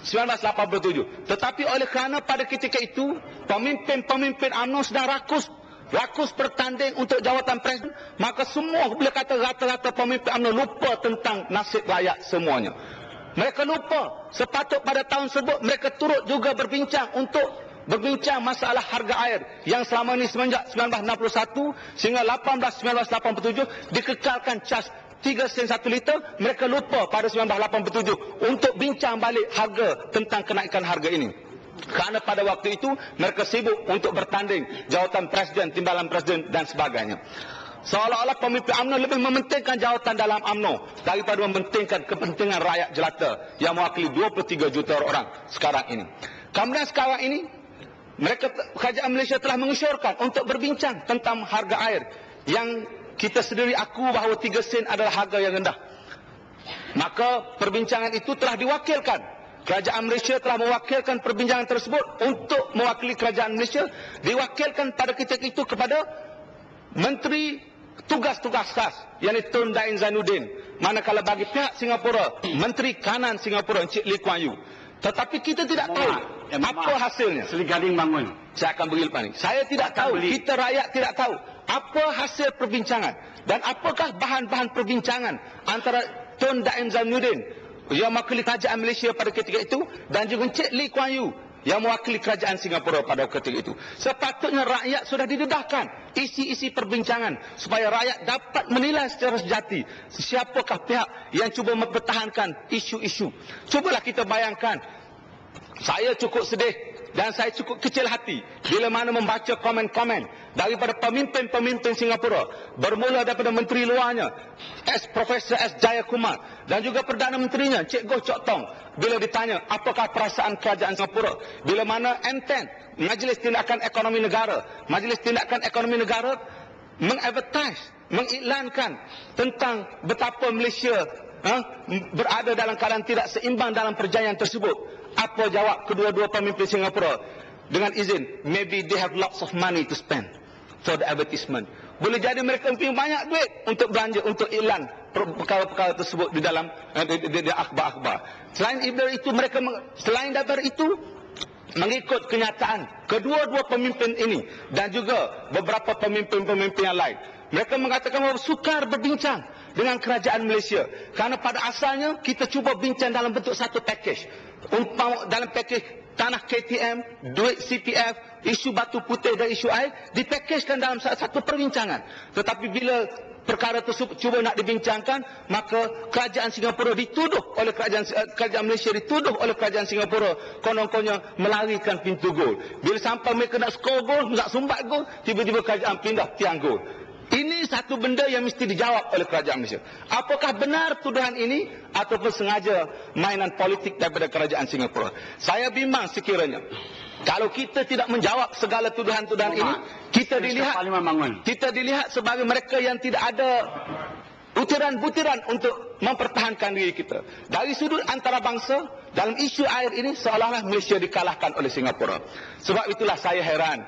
1987. Tetapi oleh kerana pada ketika itu pemimpin-pemimpin UMNO sedang rakus bertanding untuk jawatan presiden, maka semua boleh kata rata-rata pemimpin UMNO lupa tentang nasib rakyat semuanya. Mereka lupa sepatut pada tahun tersebut mereka turut juga berbincang masalah harga air yang selama ini semenjak 1961 sehingga 1987 dikekalkan cas 3 sen 1 liter. Mereka lupa pada 1987 untuk bincang balik harga tentang kenaikan harga ini. Kerana pada waktu itu mereka sibuk untuk bertanding jawatan presiden, timbalan presiden dan sebagainya. Seolah-olah pemimpin UMNO lebih mementingkan jawatan dalam UMNO daripada mementingkan kepentingan rakyat jelata yang mewakili 23 juta orang sekarang ini. Kemudian sekarang ini kerajaan Malaysia telah mengusyurkan untuk berbincang tentang harga air yang kita sendiri aku bahawa 3 sen adalah harga yang rendah. Maka perbincangan itu telah diwakilkan. Kerajaan Malaysia telah mewakilkan perbincangan tersebut untuk mewakili kerajaan Malaysia, diwakilkan pada ketika itu kepada Menteri Tugas-Tugas Khas, yakni Tun Dain Zainuddin. Manakala bagi pihak Singapura, Menteri Kanan Singapura Encik Lee Kuan Yew. Tetapi kita tidak tahu apa hasilnya. Sri Gading bangun. Saya akan beri lepas ini. Saya tidak tahu, kita rakyat tidak tahu apa hasil perbincangan dan apakah bahan-bahan perbincangan antara Tun Dain Zainuddin yang mewakili kerajaan Malaysia pada ketika itu dan juga Encik Lee Kuan Yew yang mewakili kerajaan Singapura pada ketika itu. Sepatutnya rakyat sudah didedahkan isi-isi perbincangan supaya rakyat dapat menilai secara sejati siapakah pihak yang cuba mempertahankan isu-isu. Cubalah kita bayangkan, saya cukup sedih dan saya cukup kecil hati bila mana membaca komen-komen daripada pemimpin-pemimpin Singapura, bermula daripada menteri luarnya Profesor S. Jayakumar dan juga Perdana Menterinya Cik Goh Chok Tong bila ditanya apakah perasaan kerajaan Singapura bila mana M10 Majlis Tindakan Ekonomi Negara mengiklankan tentang betapa Malaysia berada dalam keadaan tidak seimbang dalam perjanjian tersebut. Apa jawab kedua-dua pemimpin Singapura? Dengan izin, maybe they have lots of money to spend for the advertisement. Boleh jadi mereka punya banyak duit untuk belanja, untuk iklan perkara-perkara tersebut di dalam di akhbar-akhbar. Selain daripada itu mengikut kenyataan kedua-dua pemimpin ini dan juga beberapa pemimpin-pemimpin yang lain, mereka mengatakan bahawa sukar berbincang dengan kerajaan Malaysia kerana pada asalnya kita cuba bincang dalam bentuk satu pakej. Dalam pakej tanah KTM, duit CPF, isu batu putih dan isu air dipakejkan dalam satu perbincangan. Tetapi bila perkara tersebut cuba nak dibincangkan, maka kerajaan Singapura dituduh oleh kerajaan Malaysia dituduh oleh kerajaan Singapura konon-kononnya melarikan pintu gol. Bila sampai mereka nak skor gol, nak sumbat gol, tiba-tiba kerajaan pindah tiang gol. Ini satu benda yang mesti dijawab oleh kerajaan Malaysia. Apakah benar tuduhan ini ataupun sengaja mainan politik daripada kerajaan Singapura? Saya bimbang sekiranya kalau kita tidak menjawab segala tuduhan-tuduhan ini, kita dilihat sebagai mereka yang tidak ada butiran-butiran untuk mempertahankan diri kita. Dari sudut antarabangsa, dalam isu air ini seolah-olah Malaysia dikalahkan oleh Singapura. Sebab itulah saya heran.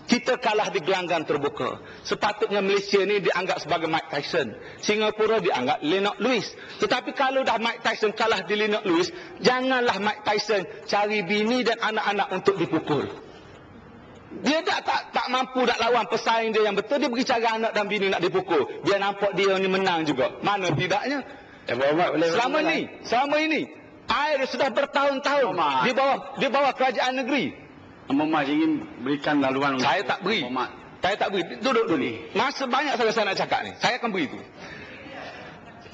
Kita kalah di gelanggang terbuka. Sepatutnya Malaysia ni dianggap sebagai Mike Tyson. Singapura dianggap Lennox Lewis. Tetapi kalau dah Mike Tyson kalah di Lennox Lewis, janganlah Mike Tyson cari bini dan anak-anak untuk dipukul. Dia tak mampu nak lawan pesaing dia yang betul, dia pergi cari anak dan bini nak dipukul. Biar nampak dia ni menang juga. Mana tidaknya. Selama ini air sudah bertahun-tahun di bawah kerajaan negeri. Muhammad ingin berikan laluan. Saya tak beri. Duduk dulu. Masa banyak saya nak cakap ni. Saya akan beri itu.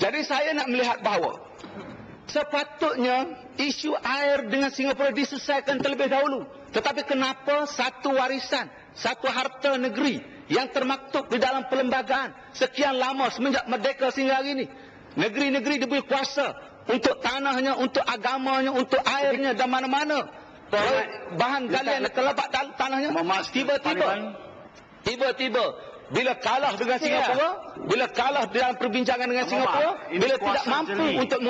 Jadi saya nak melihat bahawa sepatutnya isu air dengan Singapura diselesaikan terlebih dahulu. Tetapi kenapa satu warisan, satu harta negeri yang termaktub di dalam perlembagaan sekian lama semenjak merdeka sehingga hari ini Negeri-negeri diberi kuasa untuk tanahnya, untuk agamanya, untuk airnya dan mana-mana. Bahan galian terletak tanahnya. Tiba-tiba bila kalah dengan Singapura, bila kalah dalam perbincangan dengan Singapura, bila tidak mampu untuk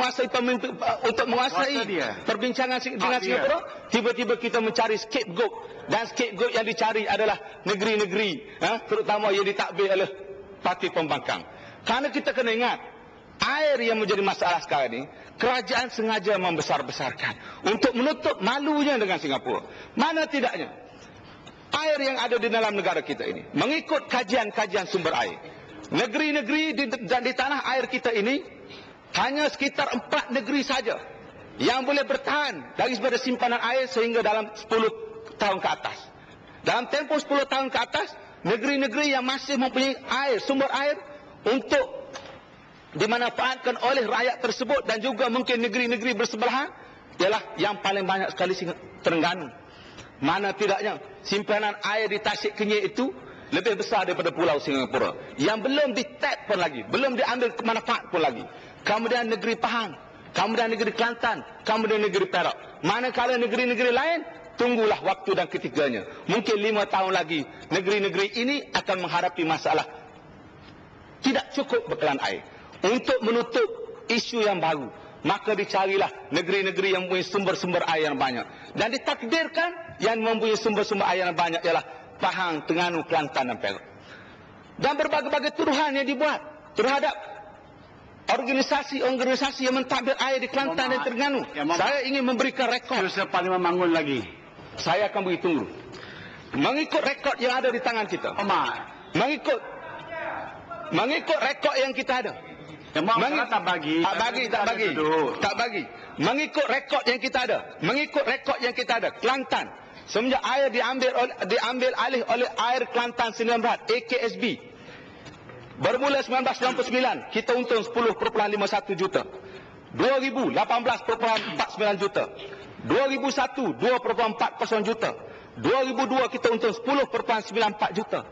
menguasai perbincangan dengan Singapura, tiba-tiba kita mencari scapegoat, dan scapegoat yang dicari adalah negeri-negeri, terutama yang ditakbir oleh parti pembangkang. Karena kita kena ingat, air yang menjadi masalah sekarang ini, kerajaan sengaja membesar-besarkan untuk menutup malunya dengan Singapura. Mana tidaknya, air yang ada di dalam negara kita ini, mengikut kajian-kajian sumber air, negeri-negeri di tanah air kita ini, hanya sekitar 4 negeri saja yang boleh bertahan dari daripada simpanan air sehingga dalam 10 tahun ke atas. Dalam tempoh 10 tahun ke atas, negeri-negeri yang masih mempunyai air, sumber air untuk dimanfaatkan oleh rakyat tersebut dan juga mungkin negeri-negeri bersebelahan, ialah yang paling banyak sekali Terengganu. Mana tidaknya simpanan air di Tasik Kenyir itu lebih besar daripada Pulau Singapura yang belum ditap pun lagi, belum diambil manfaat pun lagi. Kemudian negeri Pahang, kemudian negeri Kelantan, kemudian negeri Perak. Manakala negeri-negeri lain, tunggulah waktu dan ketiganya. Mungkin 5 tahun lagi negeri-negeri ini akan menghadapi masalah tidak cukup bekalan air. Untuk menutup isu yang baru, maka dicarilah negeri-negeri yang mempunyai sumber-sumber air yang banyak. Dan ditakdirkan yang mempunyai sumber-sumber air yang banyak ialah Pahang, Terengganu, Kelantan dan Perak. Dan berbagai-bagai tuduhan yang dibuat terhadap organisasi-organisasi yang mentadbir air di Kelantan dan Terengganu. Saya ingin memberikan rekod. Terus Parlimen bangun lagi. Saya akan beritahu. Mengikut rekod yang ada di tangan kita. Mengikut rekod yang kita ada. Tak bagi. Mengikut rekod yang kita ada, Kelantan, semenjak air diambil alih oleh Air Kelantan Sdn Bhd AKSB, bermula 1999 kita untung 10.51 juta, 2000 18.49 juta, 2001 2.40 juta, 2002 kita untung 10.94 juta.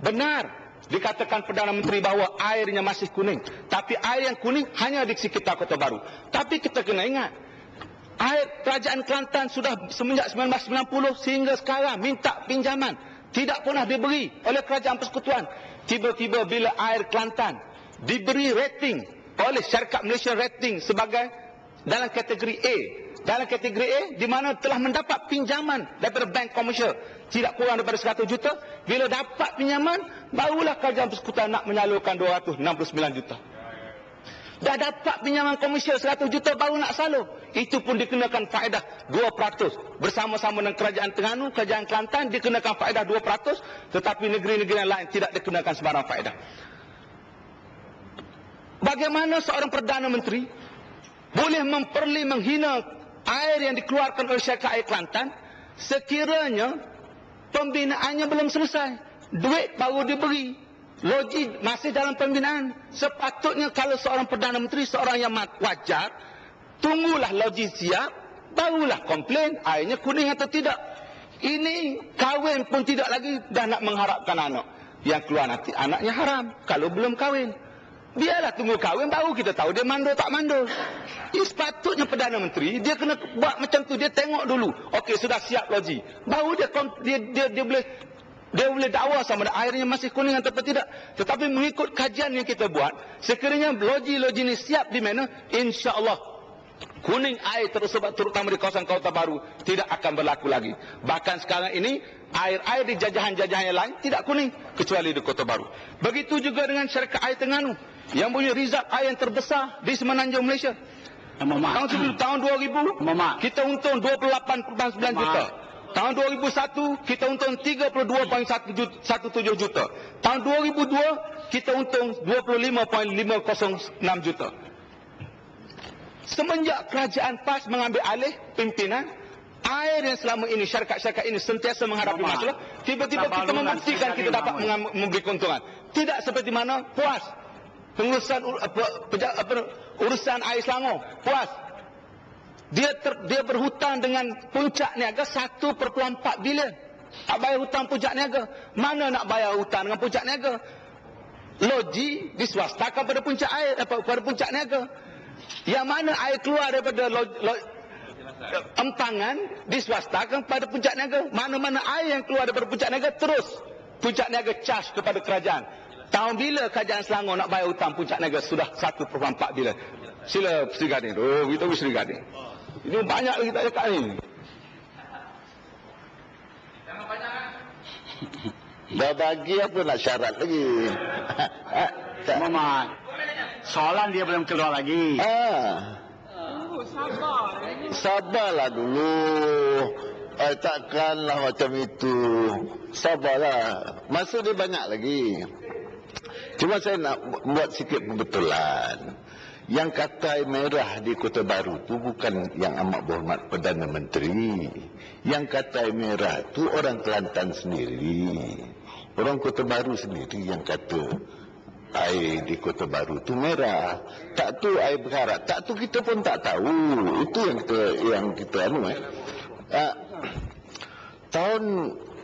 Benar dikatakan Perdana Menteri bahawa airnya masih kuning, tapi air yang kuning hanya di sekitar Kota Baru. Tapi kita kena ingat, air kerajaan Kelantan sudah semenjak 1990 sehingga sekarang minta pinjaman, tidak pernah diberi oleh kerajaan persekutuan. Tiba-tiba bila air Kelantan diberi rating oleh Syarikat Malaysia Rating sebagai dalam kategori A, di mana telah mendapat pinjaman daripada bank komersial tidak kurang daripada 100 juta, bila dapat pinjaman, barulah kerajaan persekutuan nak menyalurkan 269 juta. Dah dapat pinjaman komersial 100 juta, baru nak salur. Itu pun dikenakan faedah 2%. Bersama-sama dengan kerajaan Terengganu, kerajaan Kelantan dikenakan faedah 2%, tetapi negeri-negeri yang lain tidak dikenakan sebarang faedah. Bagaimana seorang Perdana Menteri boleh menghina air yang dikeluarkan oleh Syarikat Air Kelantan sekiranya pembinaannya belum selesai, duit baru diberi, logi masih dalam pembinaan. Sepatutnya kalau seorang Perdana Menteri, seorang yang wajar, tunggulah logi siap, barulah komplain airnya kuning atau tidak. Ini kahwin pun tidak lagi, dah nak mengharapkan anak. Yang keluar nanti anaknya haram kalau belum kahwin. Biarlah tunggu kahwin baru kita tahu dia mandul tak mandul. Sepatutnya Perdana Menteri dia kena buat macam tu, dia tengok dulu. Okey, sudah siap logi. Baru dia boleh dakwa sama ada airnya masih kuning atau tidak. Tetapi mengikut kajian yang kita buat, sekiranya logi-logi ini siap di mana, insya-Allah kuning air tersebut terutama di kawasan Kota Baru tidak akan berlaku lagi. Bahkan sekarang ini air-air di jajahan-jajahan yang lain tidak kuning kecuali di Kota Baru. Begitu juga dengan Syarikat Air Terengganu yang punya rizal air yang terbesar di Semenanjung Malaysia. Tahun 2000 kita untung 28.9 juta. Tahun 2001 kita untung 32.17 juta. Tahun 2002 kita untung 25.506 juta. Semenjak kerajaan PAS mengambil alih pimpinan, air yang selama ini syarikat-syarikat ini sentiasa menghadapi masalah, tiba-tiba kita membuktikan kita dapat memberi keuntungan. Tidak seperti mana PUAS, urusan air Selangor, PUAS, dia berhutang dengan Puncak Niaga 1.4 bilion. Tak bayar hutang Puncak Niaga. Mana nak bayar hutang dengan Puncak Niaga? loji diswastakan pada puncak air, pada puncak niaga. Yang mana air keluar daripada empangan diswastakan pada puncak niaga. Mana-mana air yang keluar daripada puncak niaga terus puncak niaga charge kepada kerajaan. Tahun bila kerajaan Selangor nak bayar hutang puncak niaga? Sudah 1.4 bila. Sila Sri Gading. Oh, beritahu Sri Gading. Ini banyak lagi tak cakap ni. Dah bagi apa nak syarat lagi? Muhammad, soalan dia belum keluar lagi. Sabarlah dulu. Takkanlah macam itu. Sabarlah. Masa dia banyak lagi. Cuma saya nak buat sikit pembetulan. Yang kata air merah di Kota Baru tu bukan yang amat berhormat Perdana Menteri. Yang kata air merah tu orang Kelantan sendiri. Orang Kota Baru sendiri yang kata air di Kota Baru tu merah. Tak tu air berkarat. Tak tu kita pun tak tahu. Itu yang kita tahun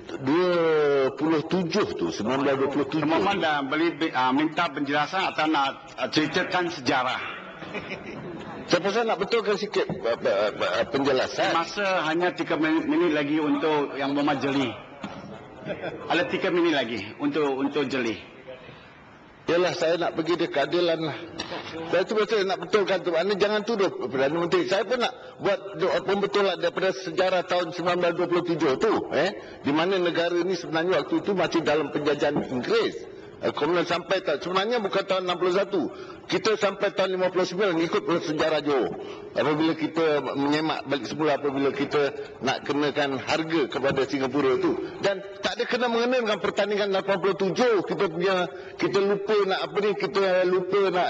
27 tu, 1927. Muhammad dah minta penjelasan atau nak ceritakan sejarah. Saya nak betulkan sikit penjelasan. Masa hanya 3 minit lagi untuk yang Muhammad jeli. Ada 3 minit lagi untuk jeli. Yalah, saya nak pergi dia keadilan lah. Saya tu betul nak betulkan tu. Maknanya jangan tuduh Perdana Menteri. Saya pun nak buat pembetulan daripada sejarah tahun 1927 tu. Di mana negara ni sebenarnya waktu itu masih dalam penjajahan Inggeris. Kemudian sampai sebenarnya bukan tahun 61. Kita sampai tahun 59 ikut sejarah Johor. Apabila kita menyemak balik semula, apabila kita nak kenakan harga kepada Singapura itu. Dan tak ada kena mengena dengan pertandingan 87. Kita lupa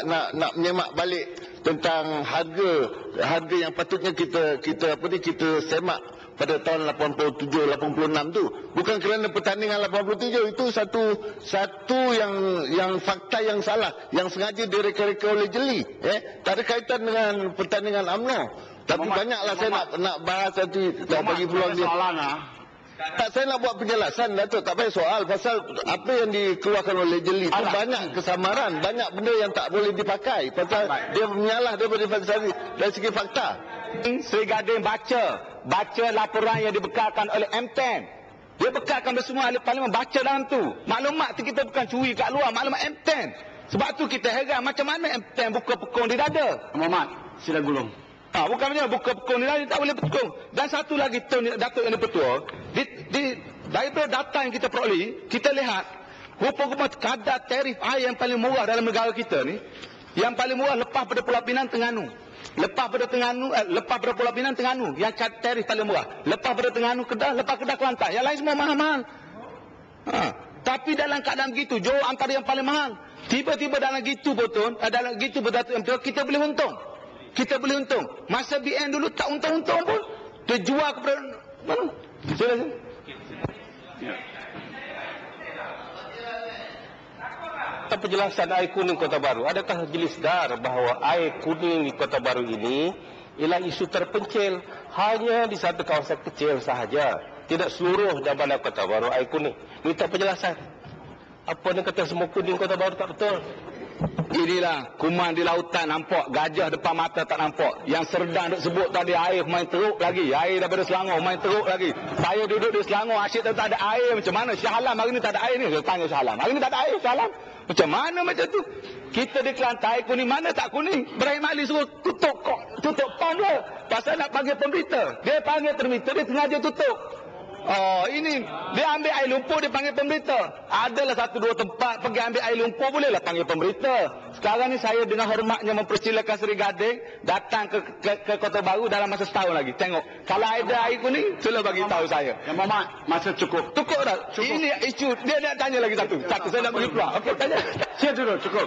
nak menyemak balik tentang harga yang patutnya kita semak pada tahun 87 86 tu. Bukan kerana pertandingan 87 itu satu yang fakta yang salah, yang sengaja direka-reka oleh jeli. Tak ada kaitan dengan pertandingan UMNO. Tapi banyaklah saya nak bahas nanti, tak bagi peluang dia. Tak, saya nak buat penjelasan, Datuk. Tak payah soal pasal apa yang dikeluarkan oleh jeli itu banyak kesamaran, banyak benda yang tak boleh dipakai pasal dia menyalah daripada dari segi fakta. Sri Gading baca laporan yang dibekalkan oleh M10. Dia bekalkan semua ahli parlimen baca dalam tu. Maklumat tu kita bukan curi kat luar, maklumat M10. Sebab tu kita heran macam mana M10 buka pekong di dada. Muhammad, sila gulung. Bukannya buka pekong di dada tak boleh pekong. Dan satu lagi Datuk Yang Di-Pertua, daripada data yang kita peroleh, kita lihat rupa-rupa kadar tarif air yang paling murah dalam negara kita ni, yang paling murah lepas pada Pulau Pinang Terengganu. Lepas pada Pulau Pinang Terengganu yang tarif paling murah. Lepas pada Terengganu Kedah, lepas Kedah Kelantan. Yang lain semua mahal-mahal. Tapi dalam keadaan begitu, Johor antara yang paling mahal. Tiba-tiba dalam gitu betul, kita boleh untung. Kita boleh untung. Masa BN dulu tak untung-untung pun. Dia jual kepada mana? Sila. Penjelasan air kuning Kota Baru. Adakah jeli sedar bahawa air kuning di Kota Baru ini ialah isu terpencil hanya di satu kawasan kecil sahaja, tidak seluruh Jabatan Kota Baru air kuning? Minta penjelasan. Apa dia kata semua kuning Kota Baru tak betul? Inilah kuman di lautan nampak, gajah depan mata tak nampak. Yang Serdang duk sebut tadi air main teruk lagi, air daripada Selangor main teruk lagi. Saya duduk di Selangor, asyik tak ada air macam mana? Shah Alam hari ni tak ada air ni. Saya tanya Shah Alam, hari ni tak ada air Shah Alam. Macam mana macam tu? Kita di Kelantan air kuning mana tak kuning? Ibrahim Ali suruh tutup pam dia. Pasal nak panggil pemberita. Dia panggil pemberita, dia sengaja tutup. Ini dia ambil air lumpur, dia panggil pemberita. Adalah 1-2 tempat pergi ambil air lumpur, bolehlah panggil pemberita. Sekarang ni saya dengan hormatnya mempersilakan Sri Gading datang ke Kota Baru dalam masa setahun lagi. Tengok, kalau ada air kuning, sila bagi tahu saya. Ya Muhammad, masa cukup. Cukup dah. Ini isu, dia nak tanya lagi satu. Saya nak bagi keluar. Okey, tanya. Siap dulu, cukup.